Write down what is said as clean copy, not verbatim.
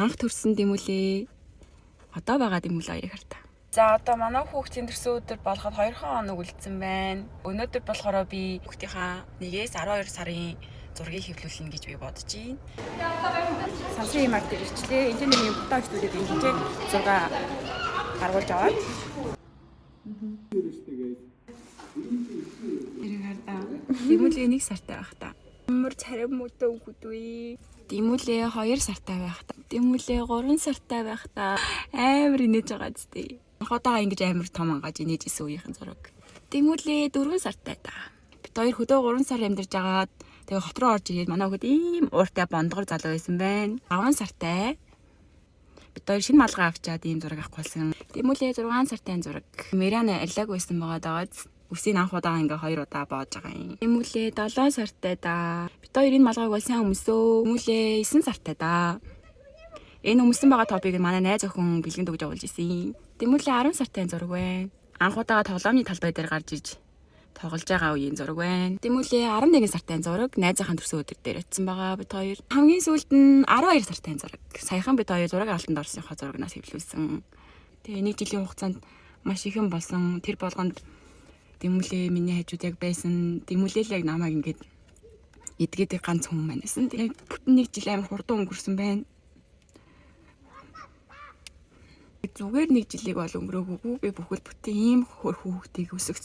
анх төрсөн дэмүлээ. Одоо байгаа дэмүлээ хоёрыг хартаа. За одоо манай хүүхдийн төрсөн өдөр болоход 2 хоног үлдсэн байна. Өнөөдөр болохоор би хүүхдийнхаа 1-ээс 12 сарын зургийг хэвлүүлнэ гэж би бодож байна. Сансын имарт ирчлээ. Инженерийн бутаа студид инженер зураг гаргуулж аваад. Эрэг хартаа. Дэмүлээ 1 сартай байх та. Ямар царай мөдөө үгдвэ. Дэмүлээ 2 сартай байх та. Дэмүлээ 3 сартай байх та. Амар инээж байгаа зү. Хотоо ингэж амар том ангаж инээж исэн үеийнхэн зураг. Дэмүлээ 4 сартай та. Бид хоёр хөдөө 3 сар амьдарч агаад тэгээ хот руу орж ирээд манай хүүхэд ийм ууртай бондгор залуу байсан байна. 5 сартай. Бид хоёр шинэ малгай авчаад ийм зураг авах болсон. Дэмүлээ 6 сартай зураг. Мэрана арилааг байсан байгаа дагаад үсийн анх удаа ингээ 2 удаа боож байгаа юм. Дэмүлээ 7 сартай да. Бид хоёр энэ малгайг сайн өмсөө. Дэмүлээ 9 сартай да. Энэ өмсөн байгаа топыг манай найз охин бэлгэнд өгж явуулж исэн. Дэмүлээ 10 сартай зураг байна. Анх удаа тоглоомны талбай дээр гарч иж тоглож байгаа үеийн зураг байна. Дэмүлээ 11 сартай зураг найзынхаа төрсөн өдөр дээр очсон байгаа бид хоёр. Хамгийн сүүлд нь 12 сартай зураг. Саяхан бид хоёр зураг алтанд орсныхоо зурагнаас хэвлүүлсэн. Тэгээ 1 жилийн хугацаанд маш ихэн болсон. Тэр болгонд Дэмүлээ миний хажууд яг байсан. Дэмүлээ л яг намайг ингээд эдгээд ганц хүн маань байсан. Тэгээ бүтэн 1 жил амар хурдан өнгөрсөн байна. Зүгээр 1 жилиг бол өнгөрөөгүйгүй би бүхэл бүтэн ийм хүүхдийг өсгсөн.